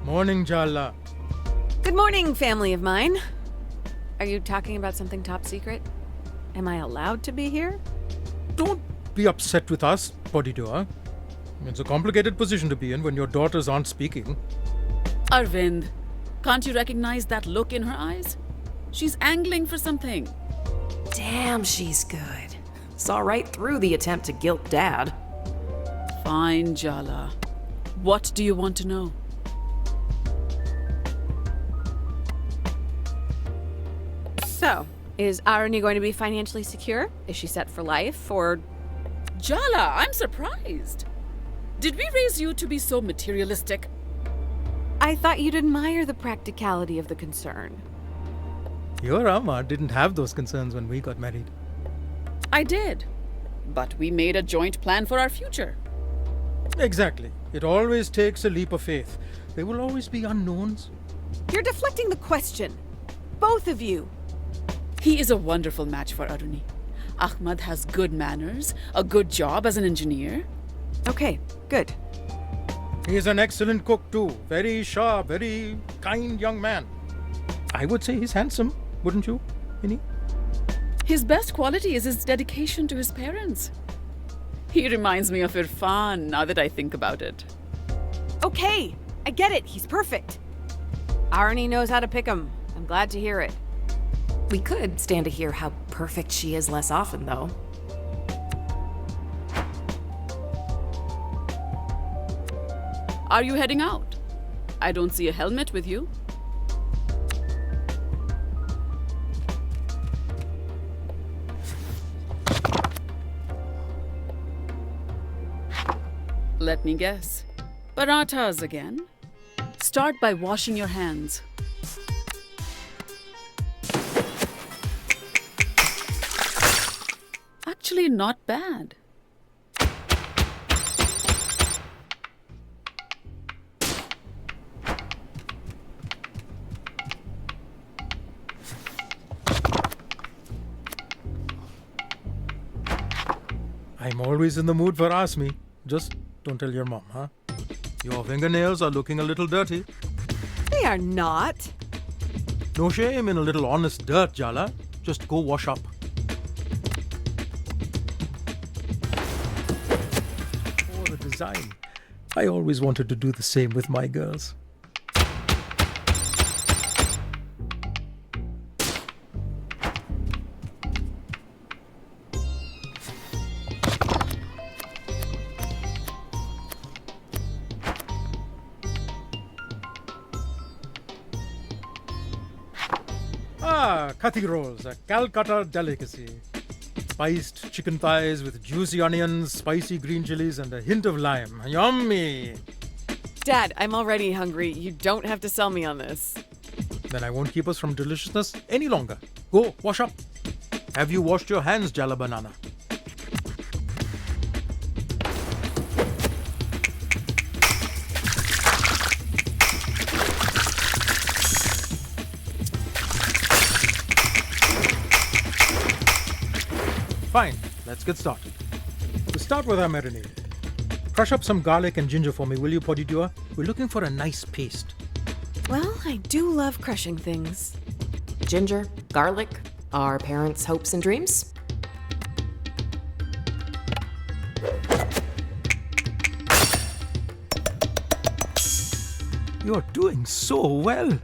Morning, Jalla. Good morning, family of mine. Are you talking about something top secret? Am I allowed to be here? Don't be upset with us, Podidua. It's a complicated position to be in when your daughters aren't speaking. Arvind, can't you recognize that look in her eyes? She's angling for something. Damn, she's good. Saw right through the attempt to guilt Dad. Fine, Jala. What do you want to know? So, is Arani going to be financially secure? Is she set for life, or... Jala, I'm surprised. Did we raise you to be so materialistic? I thought you'd admire the practicality of the concern. Your Amma didn't have those concerns when we got married. I did. But we made a joint plan for our future. Exactly. It always takes a leap of faith. There will always be unknowns. You're deflecting the question. Both of you. He is a wonderful match for Aruni. Ahmad has good manners, a good job as an engineer. Okay, good. He's an excellent cook too. Very sharp, very kind young man. I would say he's handsome, wouldn't you, Minnie? His best quality is his dedication to his parents. He reminds me of Irfan now that I think about it. Okay, I get it. He's perfect. Arani knows how to pick him. I'm glad to hear it. We could stand to hear how perfect she is less often, though. Are you heading out? I don't see a helmet with you. Let me guess. Parathas again? Start by washing your hands. Actually, not bad. I'm always in the mood for ask me. Just don't tell your mom, huh? Your fingernails are looking a little dirty. They are not. No shame in a little honest dirt, Jala. Just go wash up. Oh, the design. I always wanted to do the same with my girls. Kathi rolls, a Calcutta delicacy. Spiced chicken thighs with juicy onions, spicy green chilies, and a hint of lime. Yummy! Dad, I'm already hungry. You don't have to sell me on this. Then I won't keep us from deliciousness any longer. Go, wash up. Have you washed your hands, Jala Banana? Fine, let's get started. To start with our marinade, crush up some garlic and ginger for me, will you, Podidua? We're looking for a nice paste. Well, I do love crushing things. Ginger, garlic, our parents' hopes and dreams. You're doing so well.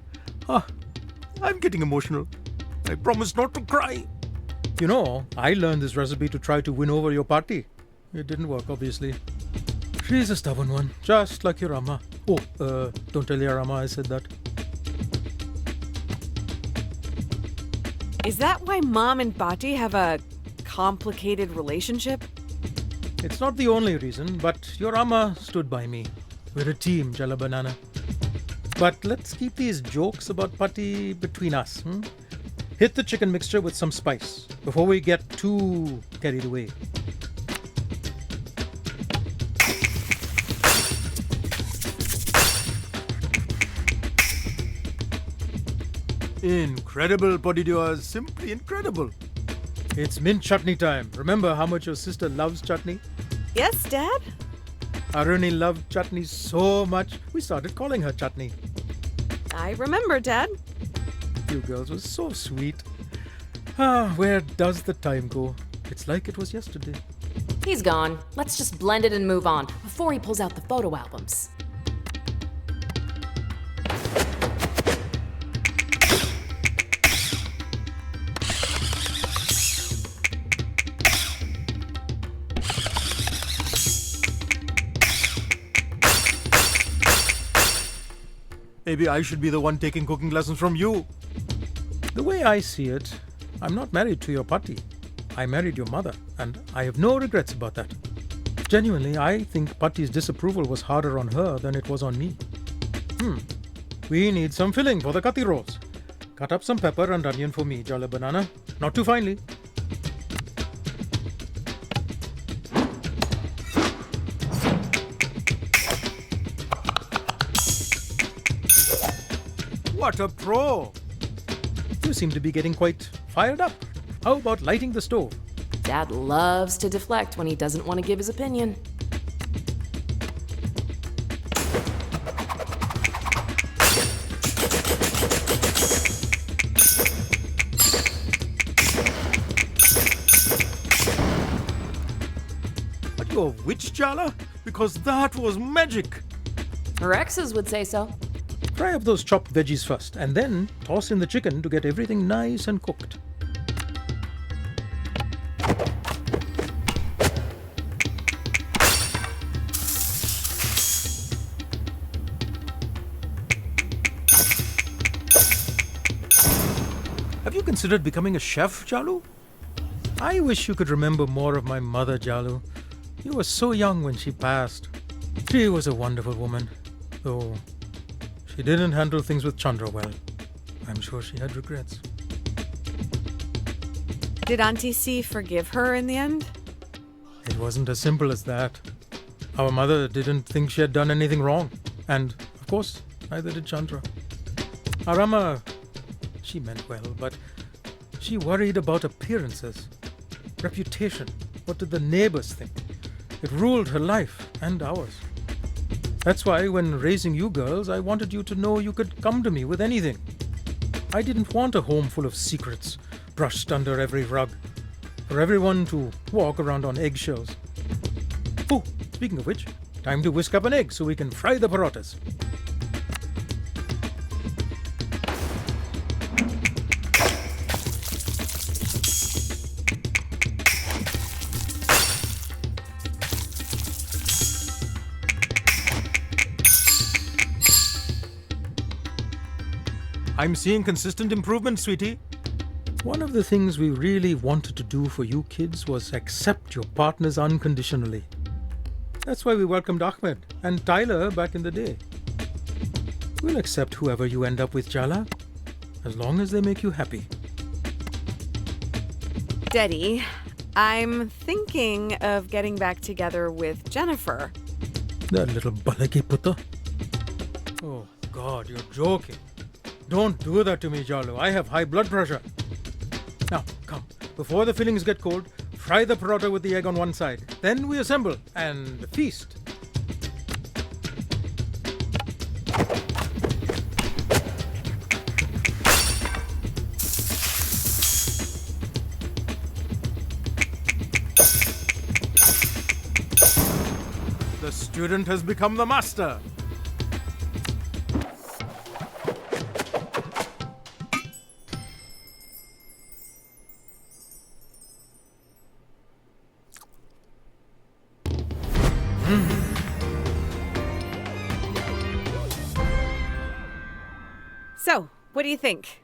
I'm getting emotional. I promise not to cry. You know, I learned this recipe to try to win over your party. It didn't work, obviously. She's a stubborn one, just like your Amma. Oh, don't tell your Amma I said that. Is that why Mom and Bati have a complicated relationship? It's not the only reason, but your Amma stood by me. We're a team, Jala Banana. But let's keep these jokes about Pati between us. Hit the chicken mixture with some spice before we get too carried away. Incredible, Podidua. Simply incredible. It's mint chutney time. Remember how much your sister loves chutney? Yes, Dad? Aruni loved chutney so much, we started calling her Chutney. I remember, Dad. You girls were so sweet. Ah, where does the time go? It's like it was yesterday. He's gone. Let's just blend it and move on before he pulls out the photo albums. Maybe I should be the one taking cooking lessons from you. The way I see it, I'm not married to your patti. I married your mother, and I have no regrets about that. Genuinely, I think patti's disapproval was harder on her than it was on me. We need some filling for the Kathi rolls. Cut up some pepper and onion for me, Jolly Banana. Not too finely. What a pro! You seem to be getting quite fired up. How about lighting the stove? Dad loves to deflect when he doesn't want to give his opinion. Are you a witch, Jala? Because that was magic! Her exes would say so. Fry up those chopped veggies first, and then toss in the chicken to get everything nice and cooked. Have you considered becoming a chef, Jalu? I wish you could remember more of my mother, Jalu. You were so young when she passed. She was a wonderful woman, though she didn't handle things with Chandra well. I'm sure she had regrets. Did Auntie C forgive her in the end? It wasn't as simple as that. Our mother didn't think she had done anything wrong. And, of course, neither did Chandra. Arama, she meant well, but she worried about appearances, reputation. What did the neighbors think? It ruled her life and ours. That's why when raising you girls, I wanted you to know you could come to me with anything. I didn't want a home full of secrets, brushed under every rug, for everyone to walk around on eggshells. Oh, speaking of which, time to whisk up an egg so we can fry the parotas. I'm seeing consistent improvement, sweetie. One of the things we really wanted to do for you kids was accept your partners unconditionally. That's why we welcomed Ahmed and Tyler back in the day. We'll accept whoever you end up with, Jala, as long as they make you happy. Daddy, I'm thinking of getting back together with Jennifer. That little balaki putta. Oh, God, you're joking. Don't do that to me, Jalu. I have high blood pressure. Now, come. Before the fillings get cold, fry the parota with the egg on one side. Then we assemble and feast. The student has become the master. So, what do you think?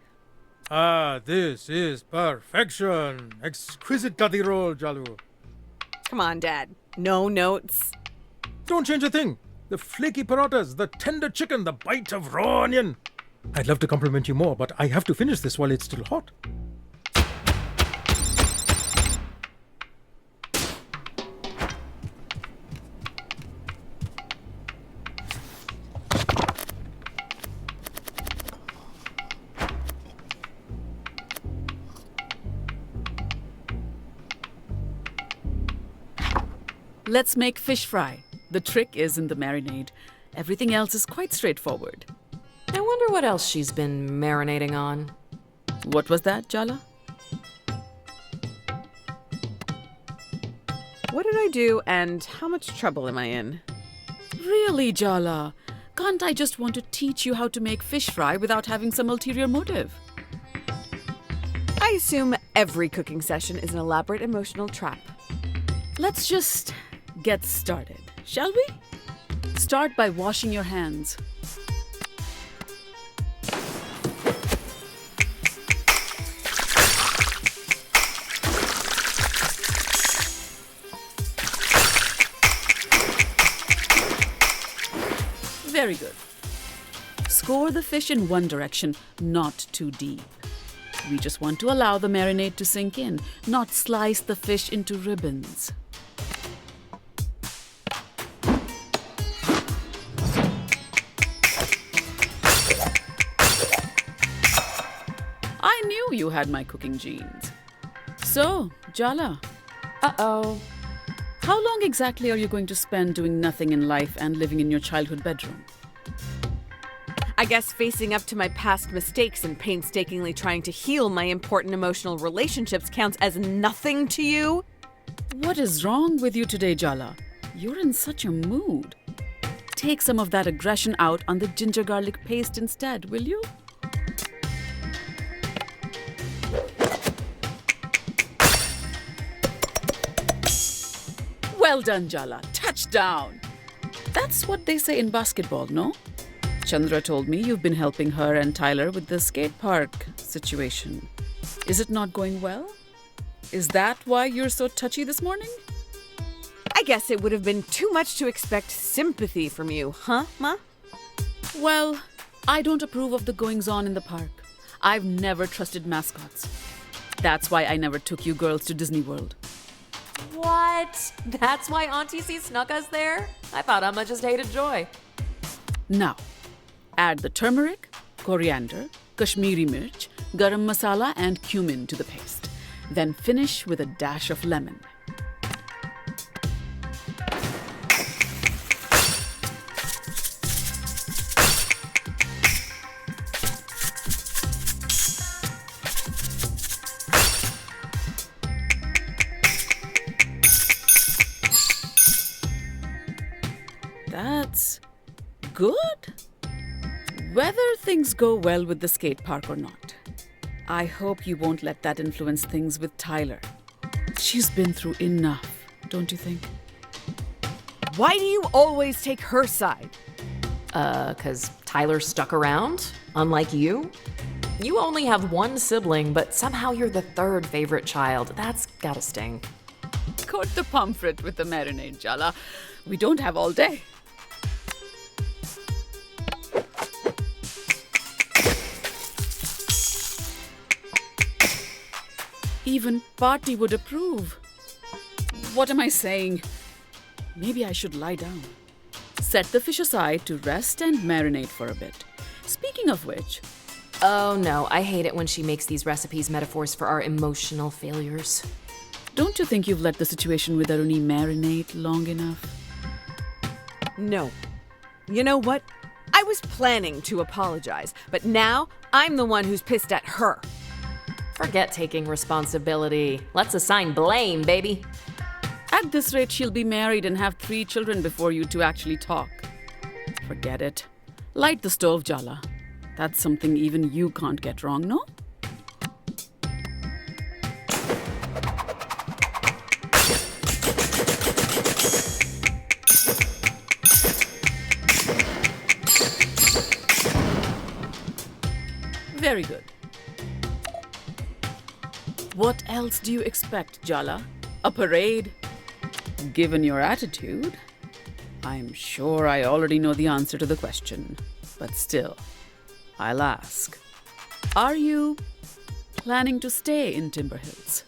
Ah, this is perfection. Exquisite Kathi roll, Jalu. Come on, Dad. No notes. Don't change a thing. The flaky parotas, the tender chicken, the bite of raw onion. I'd love to compliment you more, but I have to finish this while it's still hot. Let's make fish fry. The trick is in the marinade. Everything else is quite straightforward. I wonder what else she's been marinating on. What was that, Jala? What did I do and how much trouble am I in? Really, Jala? Can't I just want to teach you how to make fish fry without having some ulterior motive? I assume every cooking session is an elaborate emotional trap. Let's just get started, shall we? Start by washing your hands. Very good. Score the fish in one direction, not too deep. We just want to allow the marinade to sink in, not slice the fish into ribbons. I knew you had my cooking genes. So, Jala, Uh-oh. how long exactly are you going to spend doing nothing in life and living in your childhood bedroom? I guess facing up to my past mistakes and painstakingly trying to heal my important emotional relationships counts as nothing to you? What is wrong with you today, Jala? You're in such a mood. Take some of that aggression out on the ginger garlic paste instead, will you? Well done, Jala. Touchdown! That's what they say in basketball, no? Chandra told me you've been helping her and Tyler with the skate park situation. Is it not going well? Is that why you're so touchy this morning? I guess it would have been too much to expect sympathy from you, huh, Ma? Well, I don't approve of the goings-on in the park. I've never trusted mascots. That's why I never took you girls to Disney World. What? That's why Auntie C snuck us there? I thought Amma just hated Joy. Now, add the turmeric, coriander, Kashmiri mirch, garam masala and cumin to the paste. Then finish with a dash of lemon. That's good. Whether things go well with the skate park or not, I hope you won't let that influence things with Tyler. She's been through enough, don't you think? Why do you always take her side? 'Cause Tyler stuck around, unlike you. You only have one sibling, but somehow you're the third favorite child. That's gotta sting. Coat the pomfret with the marinade, Jala. We don't have all day. Even Party would approve. What am I saying? Maybe I should lie down. Set the fish aside to rest and marinate for a bit. Speaking of which, Oh no, I hate it when she makes these recipes metaphors for our emotional failures. don't you think you've let the situation with Aruni marinate long enough? No. You know what? I was planning to apologize, but now I'm the one who's pissed at her. Forget taking responsibility. Let's assign blame, baby. At this rate, she'll be married and have 3 children before you two actually talk. Forget it. Light the stove, Jala. That's something even you can't get wrong, no? Very good. What else do you expect, Jala? A parade? Given your attitude, I'm sure I already know the answer to the question. But still, I'll ask. Are you planning to stay in Timber Hills?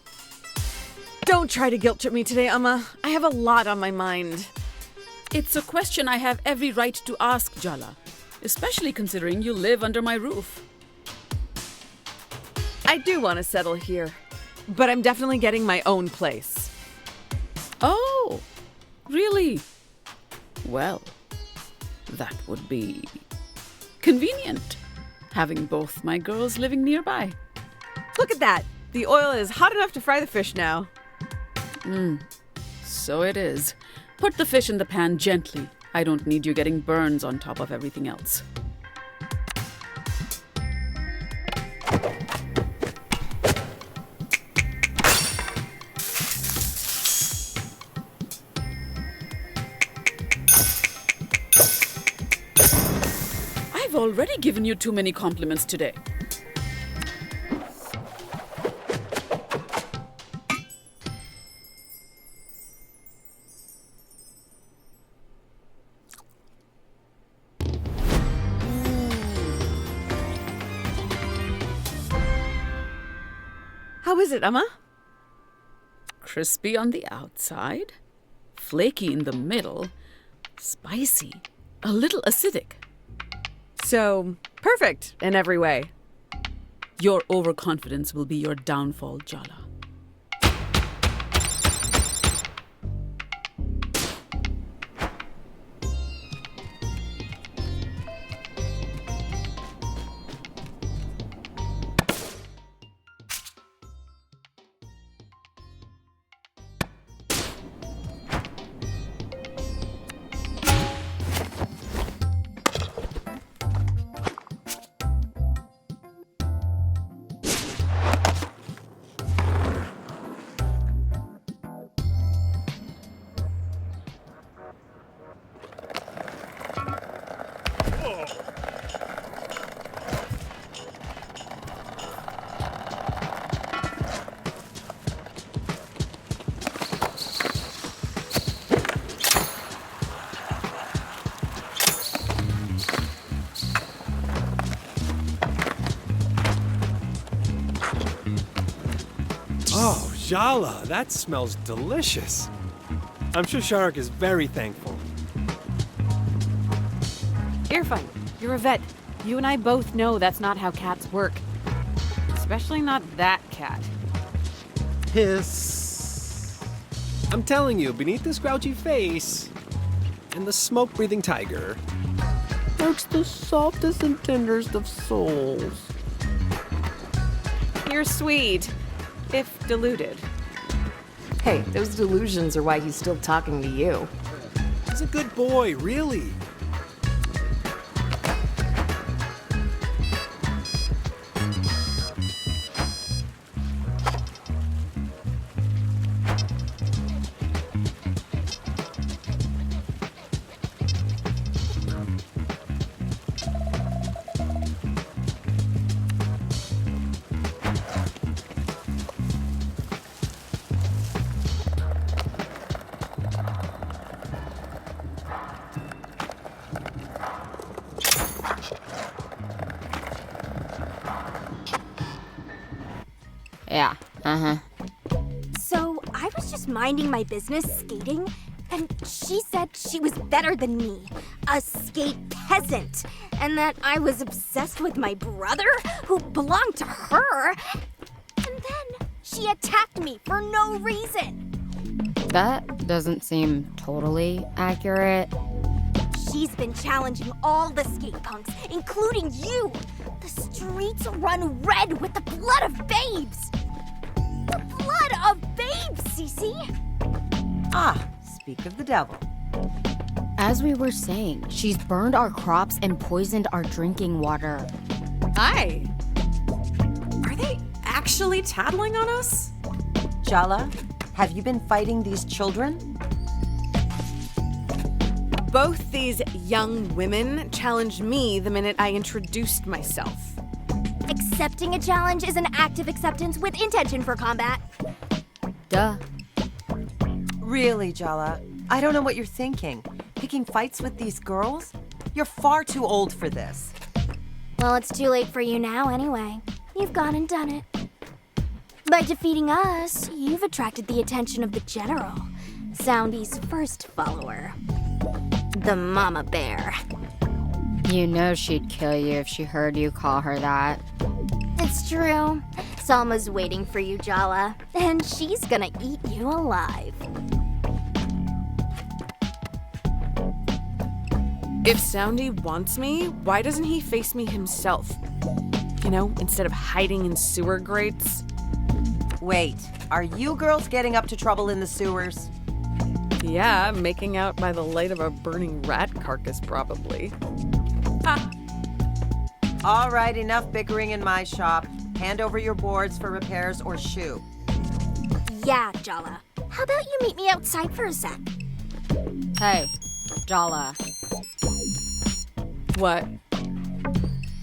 Don't try to guilt trip me today, Amma. I have a lot on my mind. It's a question I have every right to ask, Jala. Especially considering you live under my roof. I do want to settle here, but I'm definitely getting my own place. Oh, really? Well, that would be convenient, having both my girls living nearby. Look at that! The oil is hot enough to fry the fish now. So it is. Put the fish in the pan gently. I don't need you getting burns on top of everything else. I've already given you too many compliments today. How is it, Emma? Crispy on the outside, flaky in the middle, spicy, a little acidic. So, perfect in every way. Your overconfidence will be your downfall, Jala. Oh, Jala, that smells delicious. I'm sure Sharak is very thankful. Irfan, you're a vet. You and I both know that's not how cats work. Especially not that cat. Hiss. I'm telling you, beneath this grouchy face and the smoke-breathing tiger lurks the softest and tenderest of souls. You're sweet, if deluded. Hey, those delusions are why he's still talking to you. He's a good boy, really. Yeah, So I was just minding my business skating, and she said she was better than me, a skate peasant, and that I was obsessed with my brother, who belonged to her. And then she attacked me for no reason. that doesn't seem totally accurate. She's been challenging all the skate punks, including you. The streets run red with the blood of babes. The blood of babes, Cece. Ah, speak of the devil. As we were saying, she's burned our crops and poisoned our drinking water. Hi. Are they actually tattling on us? Jala, have you been fighting these children? Both these young women challenged me the minute I introduced myself. Accepting a challenge is an act of acceptance with intention for combat. Duh. Really, Jala? I don't know what you're thinking. Picking fights with these girls? You're far too old for this. Well, it's too late for you now anyway. You've gone and done it. By defeating us, you've attracted the attention of the General, Soundy's first follower. The Mama Bear. You know she'd kill you if she heard you call her that. It's true. Salma's waiting for you, Jala, and she's gonna eat you alive. If Soundy wants me, why doesn't he face me himself? You know, instead of hiding in sewer grates. Wait, are you girls getting up to trouble in the sewers? Yeah, making out by the light of a burning rat carcass, probably. All right, enough bickering in my shop. Hand over your boards for repairs or shoo. Yeah, Jala. How about you meet me outside for a sec? Hey, Jala, What?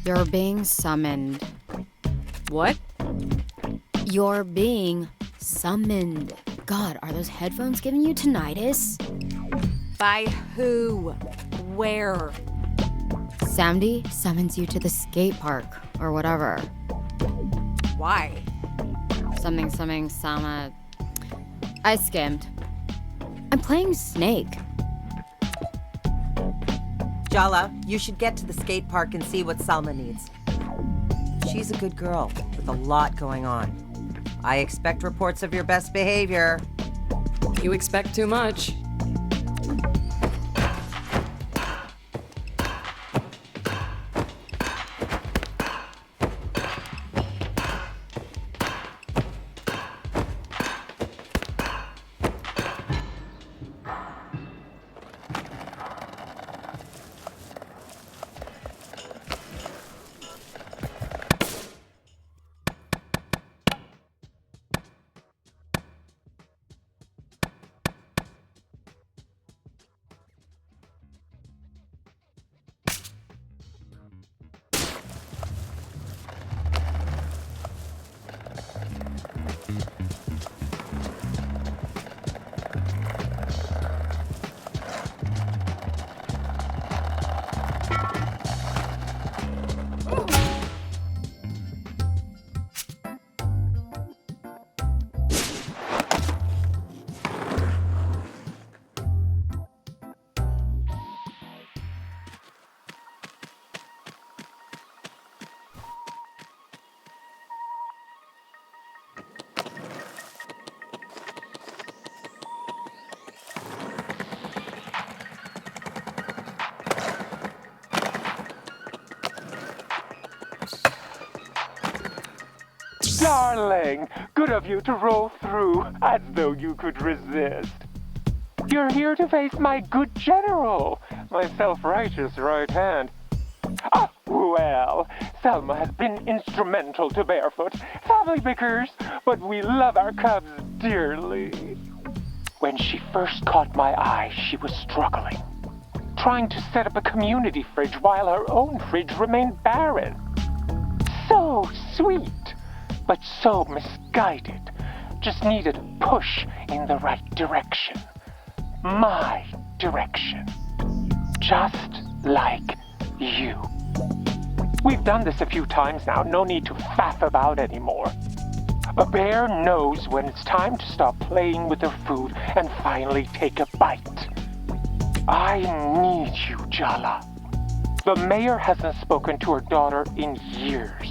you're being summoned. What? You're being summoned. God, are those headphones giving you tinnitus? By who? Where? Soundy summons you to the skate park, or whatever. Why? Something, I skimmed. I'm playing Snake. Jala, you should get to the skate park and see what Salma needs. She's a good girl with a lot going on. I expect reports of your best behavior. You expect too much. Darling, good of you to roll through as though you could resist. You're here to face my good general, my self-righteous right hand. Ah, well, Selma has been instrumental to Barefoot. Family bickers, but we love our cubs dearly. When she first caught my eye, she was struggling, trying to set up a community fridge while her own fridge remained barren. So sweet, but so misguided. Just needed a push in the right direction. My direction. Just like you. We've done this a few times now, no need to faff about anymore. A bear knows when it's time to stop playing with her food and finally take a bite. I need you, Jala. The mayor hasn't spoken to her daughter in years,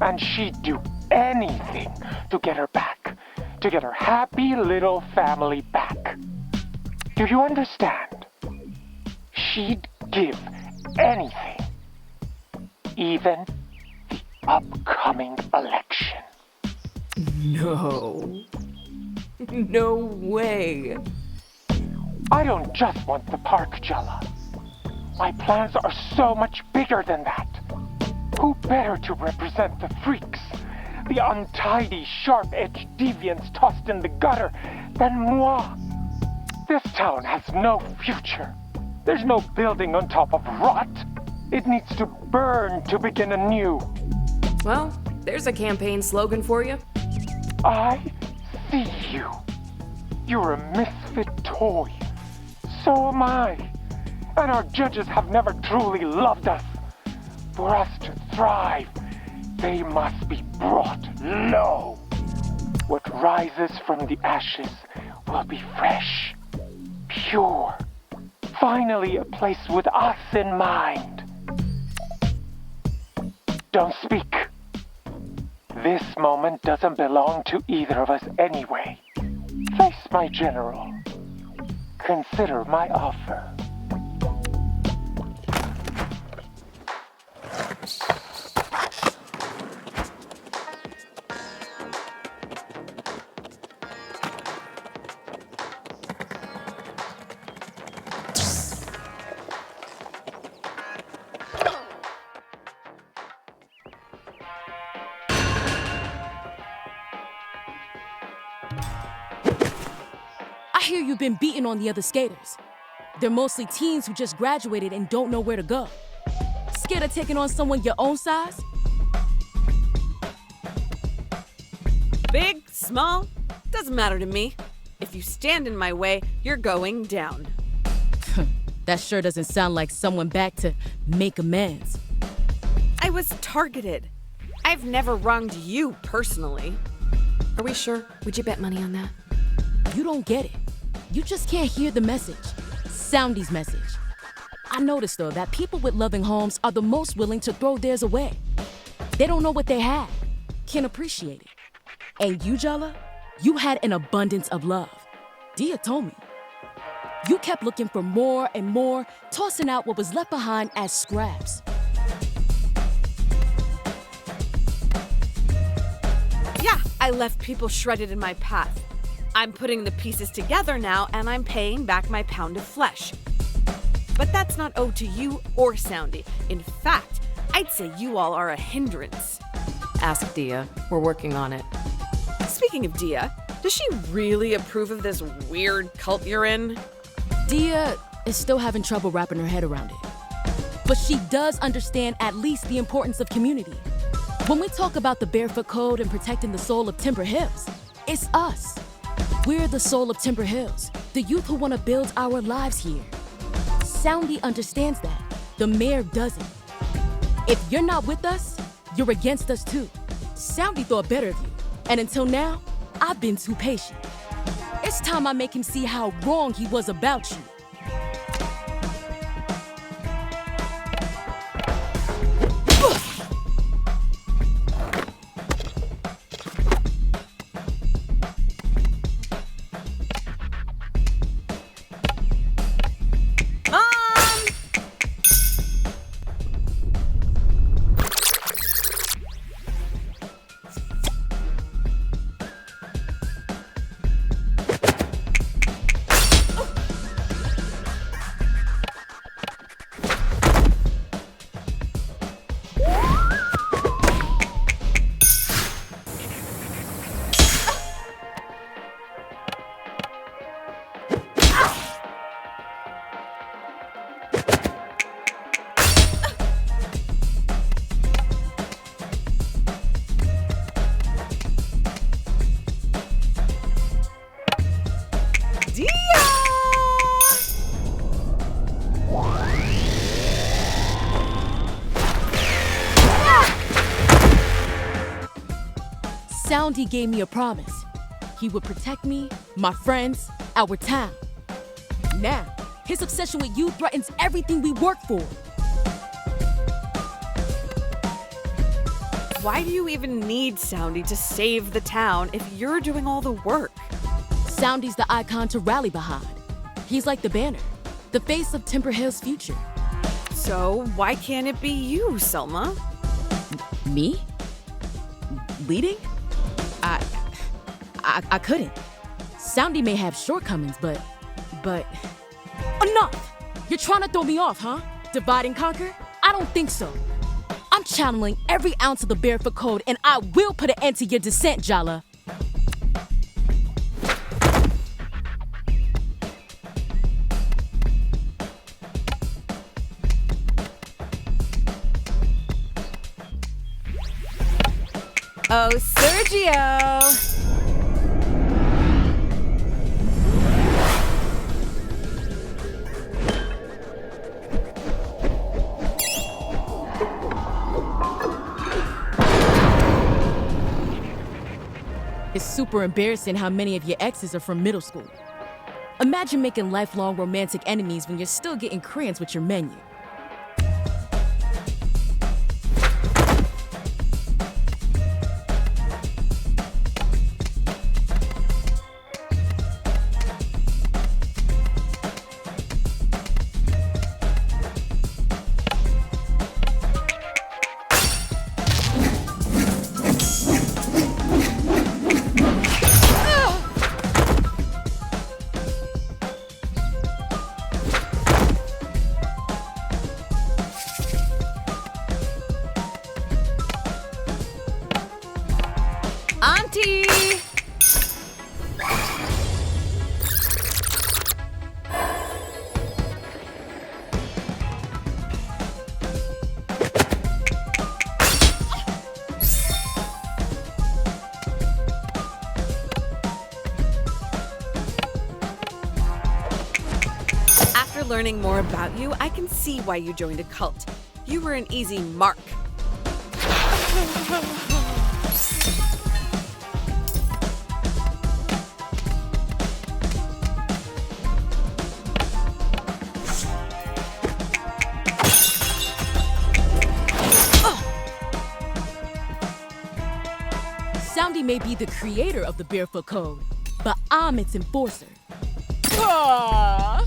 and she'd do anything to get her back, to get her happy little family back. Do you understand? She'd give anything, even the upcoming election. No. No way. I don't just want the park, Jala. My plans are so much bigger than that. Who better to represent the freaks, the untidy, sharp-edged deviants tossed in the gutter than moi? This town has no future. There's no building on top of rot. It needs to burn to begin anew. Well, there's a campaign slogan for you. I see you. You're a misfit toy. So am I. And our judges have never truly loved us. For us to thrive, they must be brought low. What rises from the ashes will be fresh, pure. Finally, a place with us in mind. Don't speak. This moment doesn't belong to either of us anyway. Face my general. Consider my offer. I hear you've been beating on the other skaters. They're mostly teens who just graduated and don't know where to go. Scared of taking on someone your own size? Big, small, doesn't matter to me. If you stand in my way, you're going down. That sure doesn't sound like someone back to make amends. I was targeted. I've never wronged you personally. Are we sure? Would you bet money on that? You don't get it. You just can't hear the message. Soundy's message. I noticed, though, that people with loving homes are the most willing to throw theirs away. They don't know what they have, can't appreciate it. And you, Jala, you had an abundance of love. Dia told me. You kept looking for more and more, tossing out what was left behind as scraps. Yeah, I left people shredded in my path. I'm putting the pieces together now, and I'm paying back my pound of flesh. But that's not owed to you or Soundy. In fact, I'd say you all are a hindrance. Ask Dia. We're working on it. Speaking of Dia, does she really approve of this weird cult you're in? Dia is still having trouble wrapping her head around it. But she does understand at least the importance of community. When we talk about the Barefoot Code and protecting the soul of Timber Hills, it's us. We're the soul of Timber Hills, the youth who want to build our lives here. Soundy understands that. The mayor doesn't. If you're not with us, you're against us too. Soundy thought better of you. And until now, I've been too patient. It's time I make him see how wrong he was about you. Soundy gave me a promise. He would protect me, my friends, our town. Now, his obsession with you threatens everything we work for. Why do you even need Soundy to save the town if you're doing all the work? Soundy's the icon to rally behind. He's like the banner, the face of Timber Hill's future. So why can't it be you, Selma? Me? Leading? I couldn't. Soundy may have shortcomings, but... Enough! You're trying to throw me off, huh? Divide and conquer? I don't think so. I'm channeling every ounce of the Barefoot Code, and I will put an end to your descent, Jala. Oh, Sergio! It's super embarrassing how many of your exes are from middle school. Imagine making lifelong romantic enemies when you're still getting crayons with your menu. learning more about you, I can see why you joined a cult. You were an easy mark. Soundy may be the creator of the Barefoot Code, but I'm its enforcer. Ah!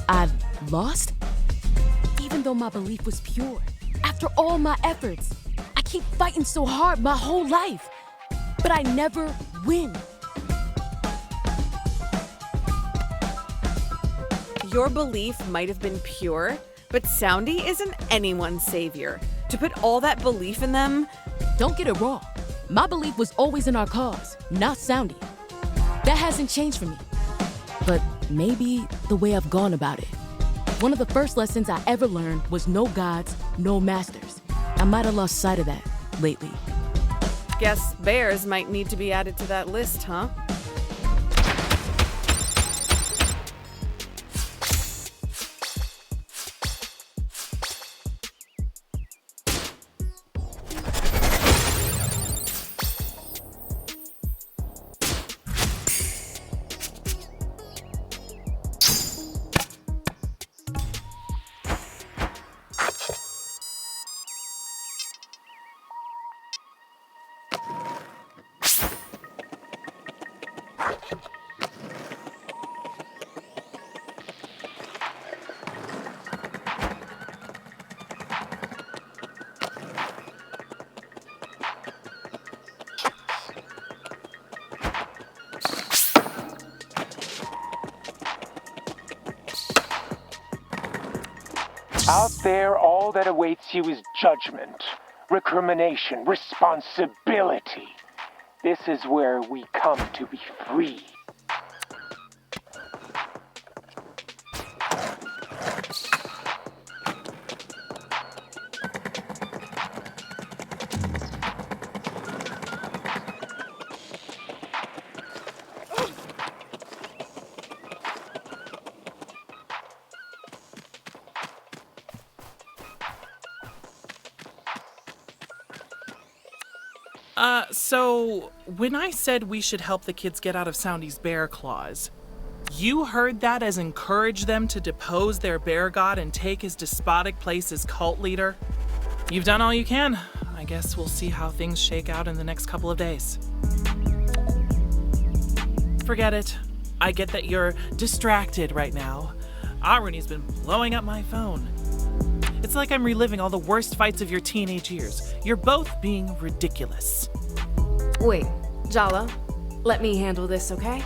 I lost? Even though my belief was pure. After all my efforts, I keep fighting so hard my whole life, but I never win. Your belief might have been pure, but Soundy isn't anyone's savior. To put all that belief in them... Don't get it wrong. My belief was always in our cause, not Soundy. That hasn't changed for me. But maybe the way I've gone about it. One of the first lessons I ever learned was no gods, no masters. I might have lost sight of that lately. Guess bears might need to be added to that list, huh? Out there, all that awaits you is judgment, recrimination, responsibility. This is where we come to be free. So when I said we should help the kids get out of Soundy's bear claws, you heard that as encourage them to depose their bear god and take his despotic place as cult leader? You've done all you can. I guess we'll see how things shake out in the next couple of days. Forget it. I get that you're distracted right now. Aruni's been blowing up my phone. It's like I'm reliving all the worst fights of your teenage years. You're both being ridiculous. Wait, Jala, let me handle this, okay?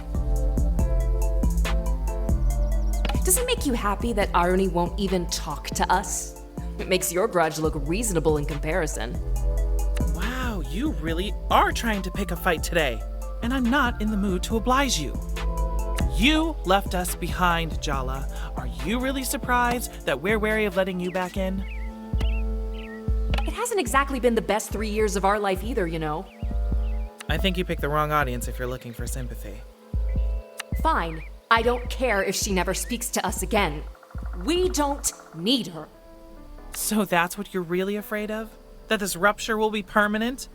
Does it make you happy that Aruni won't even talk to us? It makes your grudge look reasonable in comparison. Wow, you really are trying to pick a fight today, and I'm not in the mood to oblige you. You left us behind, Jala. Are you really surprised that we're wary of letting you back in? It hasn't exactly been the best 3 years of our life either, you know. I think you picked the wrong audience if you're looking for sympathy. Fine. I don't care if she never speaks to us again. We don't need her. So that's what you're really afraid of? That this rupture will be permanent?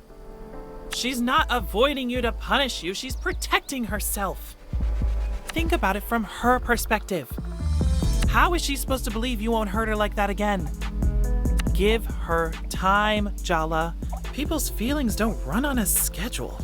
She's not avoiding you to punish you, she's protecting herself. Think about it from her perspective. How is she supposed to believe you won't hurt her like that again? Give her time, Jala. People's feelings don't run on a schedule.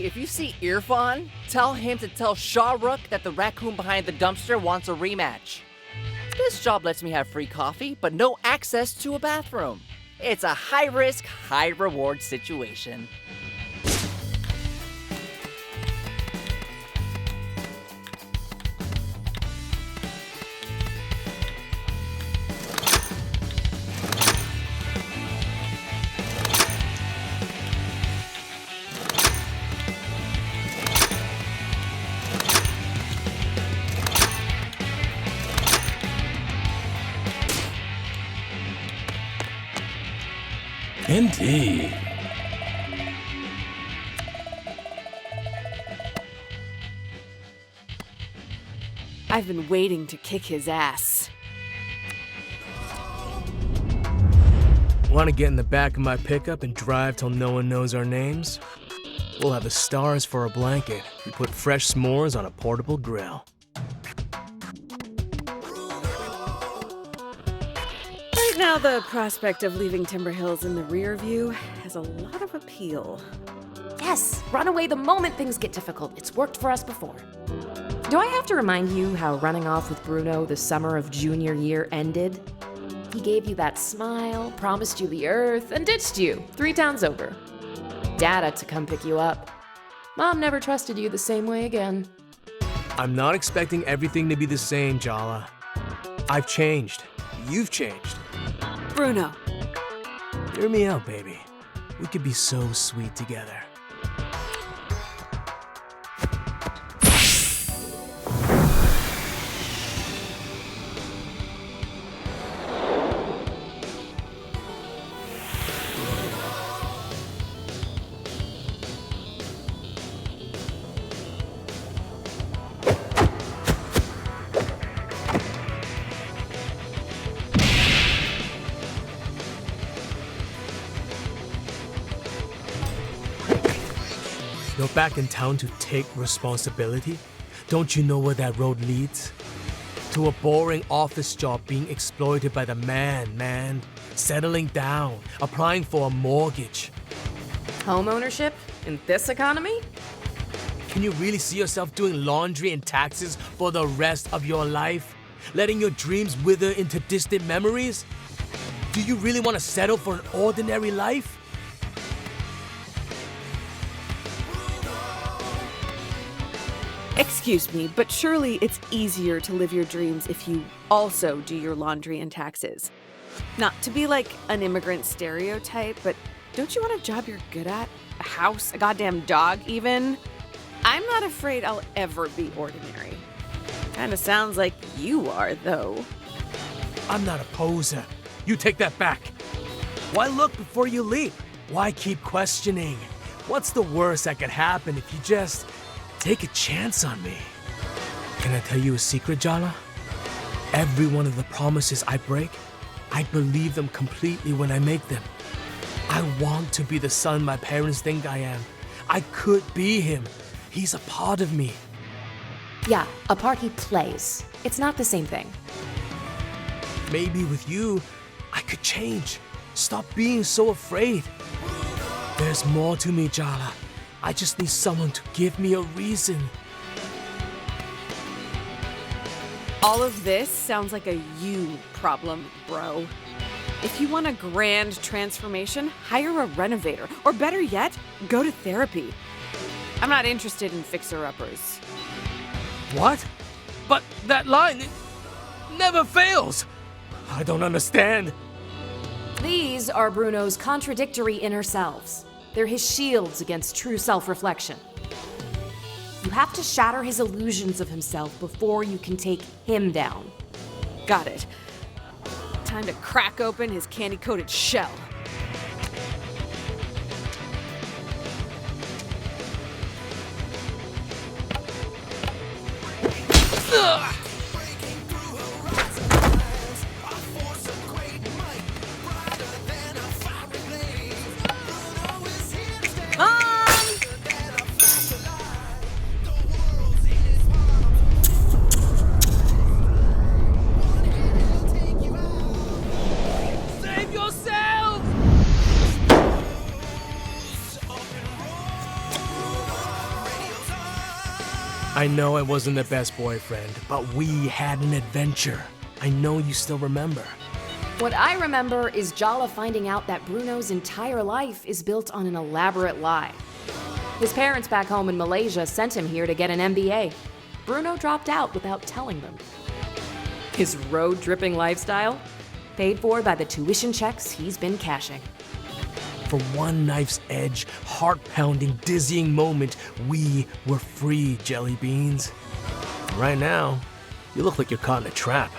Hey, if you see Irfan, tell him to tell Shah Rukh that the raccoon behind the dumpster wants a rematch. This job lets me have free coffee, but no access to a bathroom. It's a high-risk, high-reward situation. Indeed. I've been waiting to kick his ass. Want to get in the back of my pickup and drive till no one knows our names? We'll have the stars for a blanket and put fresh s'mores on a portable grill. Right now, the prospect of leaving Timber Hills in the rear view has a lot of appeal. Yes, run away the moment things get difficult. It's worked for us before. Do I have to remind you how running off with Bruno the summer of junior year ended? He gave you that smile, promised you the earth, and ditched you 3 towns over. Dad had to come pick you up. Mom never trusted you the same way again. I'm not expecting everything to be the same, Jala. I've changed. You've changed. Bruno. Hear me out, baby. We could be so sweet together. You're back in town to take responsibility? Don't you know where that road leads? To a boring office job being exploited by the man. Settling down, applying for a mortgage. Home ownership in this economy? Can you really see yourself doing laundry and taxes for the rest of your life? Letting your dreams wither into distant memories? Do you really want to settle for an ordinary life? Excuse me, but surely it's easier to live your dreams if you also do your laundry and taxes. Not to be like an immigrant stereotype, but don't you want a job you're good at? A house? A goddamn dog, even? I'm not afraid I'll ever be ordinary. Kinda sounds like you are, though. I'm not a poser. You take that back. Why look before you leap? Why keep questioning? What's the worst that could happen if you just take a chance on me? Can I tell you a secret, Jala? Every one of the promises I break, I believe them completely when I make them. I want to be the son my parents think I am. I could be him. He's a part of me. Yeah, a part he plays. It's not the same thing. Maybe with you, I could change. Stop being so afraid. There's more to me, Jala. I just need someone to give me a reason. All of this sounds like a you problem, bro. If you want a grand transformation, hire a renovator. Or better yet, go to therapy. I'm not interested in fixer-uppers. What? But that line, it never fails. I don't understand. These are Bruno's contradictory inner selves. They're his shields against true self-reflection. You have to shatter his illusions of himself before you can take him down. Got it. Time to crack open his candy-coated shell. Ugh! I know I wasn't the best boyfriend, but we had an adventure. I know you still remember. What I remember is Jala finding out that Bruno's entire life is built on an elaborate lie. His parents back home in Malaysia sent him here to get an MBA. Bruno dropped out without telling them. His road-dripping lifestyle? Paid for by the tuition checks he's been cashing. For one knife's edge, heart-pounding, dizzying moment, we were free, Jellybeans. Right now, you look like you're caught in a trap.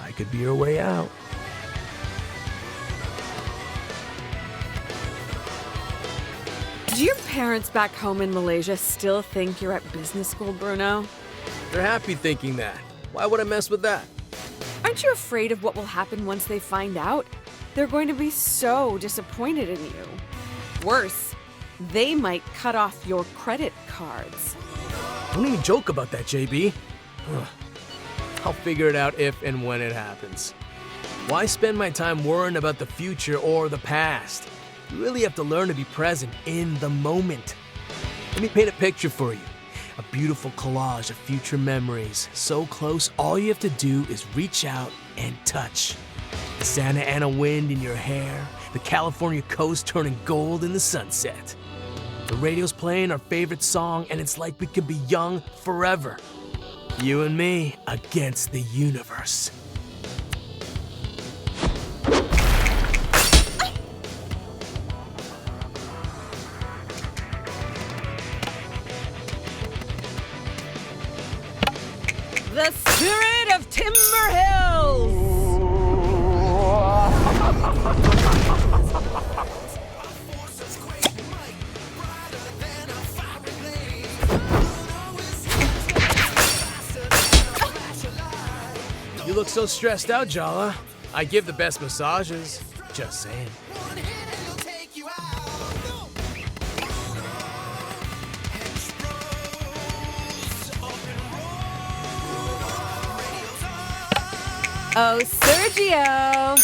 I could be your way out. Do your parents back home in Malaysia still think you're at business school, Bruno? They're happy thinking that. Why would I mess with that? Aren't you afraid of what will happen once they find out? They're going to be so disappointed in you. Worse, they might cut off your credit cards. Don't even joke about that, JB. Ugh. I'll figure it out if and when it happens. Why spend my time worrying about the future or the past? You really have to learn to be present in the moment. Let me paint a picture for you. A beautiful collage of future memories. So close, all you have to do is reach out and touch. The Santa Ana wind in your hair, the California coast turning gold in the sunset. The radio's playing our favorite song, and it's like we could be young forever. You and me against the universe. The spirit of Timber Hills! You look so stressed out, Jala. I give the best massages. Just saying. Oh, Sergio!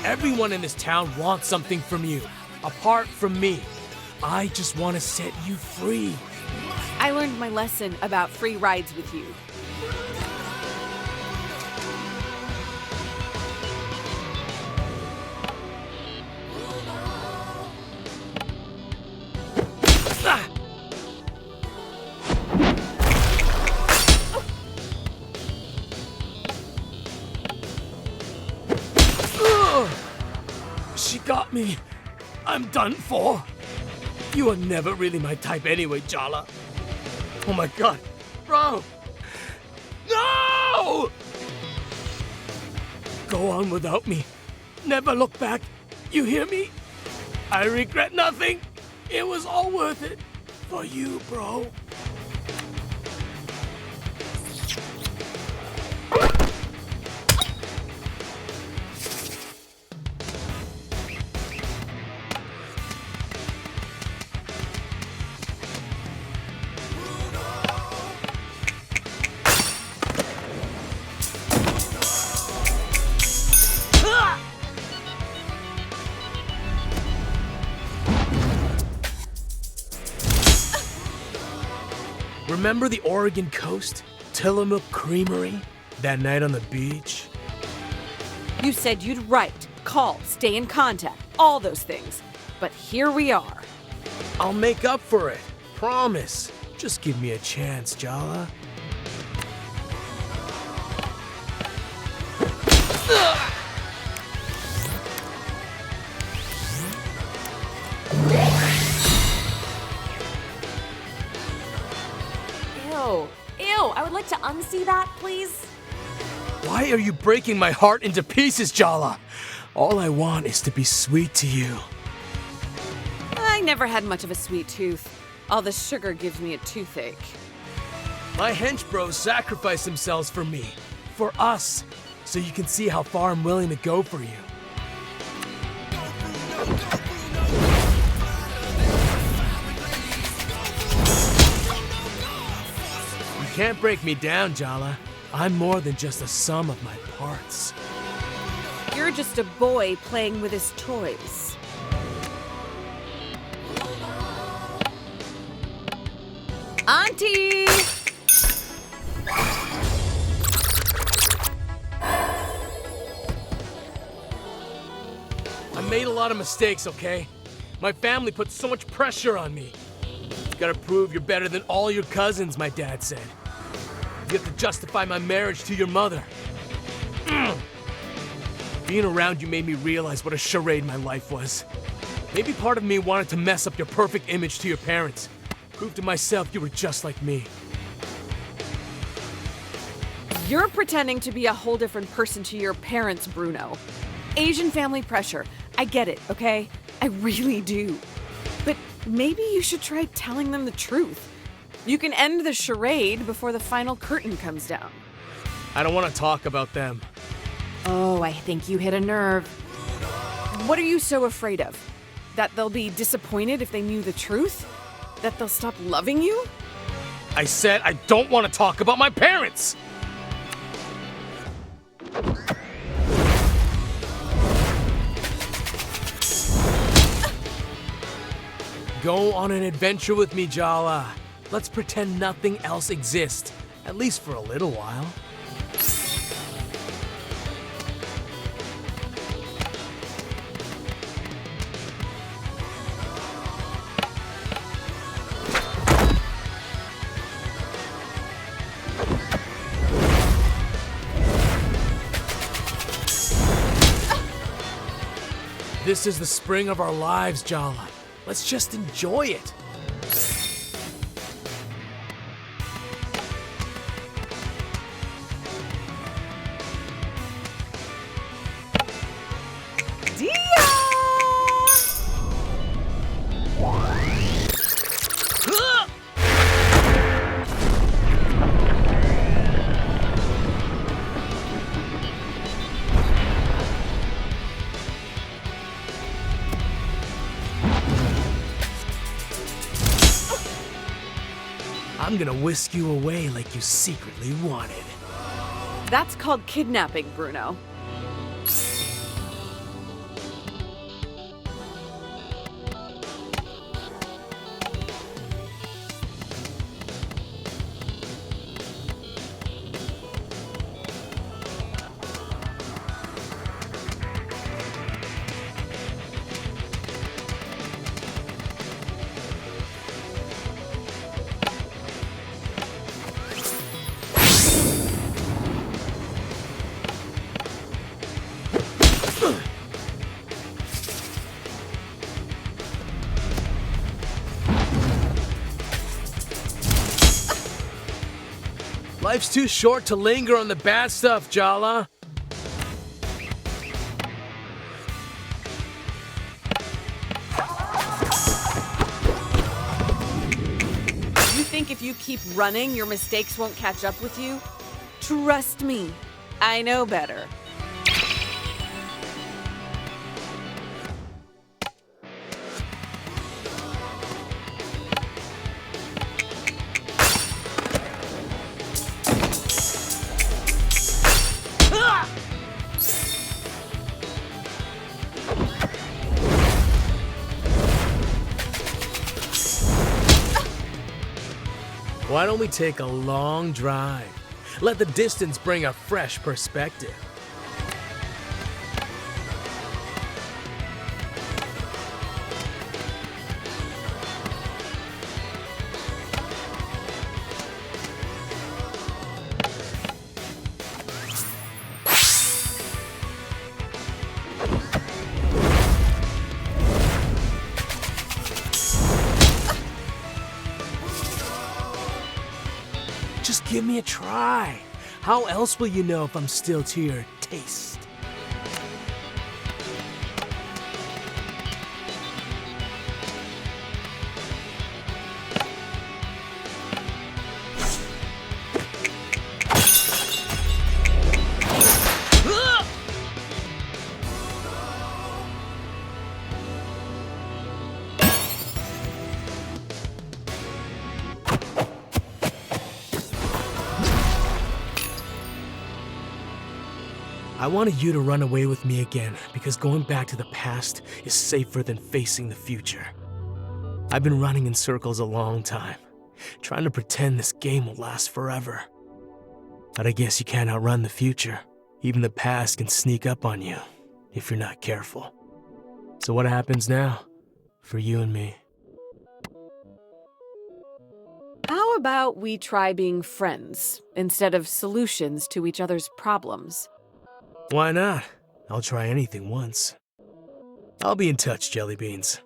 Everyone in this town wants something from you, apart from me. I just want to set you free. I learned my lesson about free rides with you. She got me. I'm done for. You are never really my type anyway, Jala. Oh my god. Bro! No! Go on without me. Never look back. You hear me? I regret nothing. It was all worth it. For you, bro. Remember the Oregon coast? Tillamook Creamery? That night on the beach? You said you'd write, call, stay in contact, all those things. but here we are. I'll make up for it. Promise. Just give me a chance, Jala. Ew, I would like to unsee that, please. Why are you breaking my heart into pieces, Jala? All I want is to be sweet to you. I never had much of a sweet tooth. All the sugar gives me a toothache. My hench bros sacrifice themselves for me, for us, so you can see how far I'm willing to go for you. You can't break me down, Jala. I'm more than just a sum of my parts. You're just a boy playing with his toys. Auntie! I made a lot of mistakes, okay? My family put so much pressure on me. You gotta prove you're better than all your cousins, my dad said. You have to justify my marriage to your mother. Being around you made me realize what a charade my life was. Maybe part of me wanted to mess up your perfect image to your parents. Prove to myself you were just like me. You're pretending to be a whole different person to your parents, Bruno. Asian family pressure. I get it, okay? I really do. But maybe you should try telling them the truth. You can end the charade before the final curtain comes down. I don't want to talk about them. Oh, I think you hit a nerve. What are you so afraid of? That they'll be disappointed if they knew the truth? That they'll stop loving you? I said I don't want to talk about my parents! Go on an adventure with me, Jala. Let's pretend nothing else exists, at least for a little while. This is the spring of our lives, Jala. Let's just enjoy it. I'm gonna whisk you away like you secretly wanted. That's called kidnapping, Bruno. Life's too short to linger on the bad stuff, Jala. You think if you keep running, your mistakes won't catch up with you? Trust me, I know better. Why don't we take a long drive? Let the distance bring a fresh perspective. give me a try. How else will you know if I'm still to your taste? I wanted you to run away with me again because going back to the past is safer than facing the future. I've been running in circles a long time, trying to pretend this game will last forever. But I guess you can't outrun the future. Even the past can sneak up on you if you're not careful. So what happens now for you and me? How about we try being friends instead of solutions to each other's problems? Why not? I'll try anything once. I'll be in touch, Jellybeans.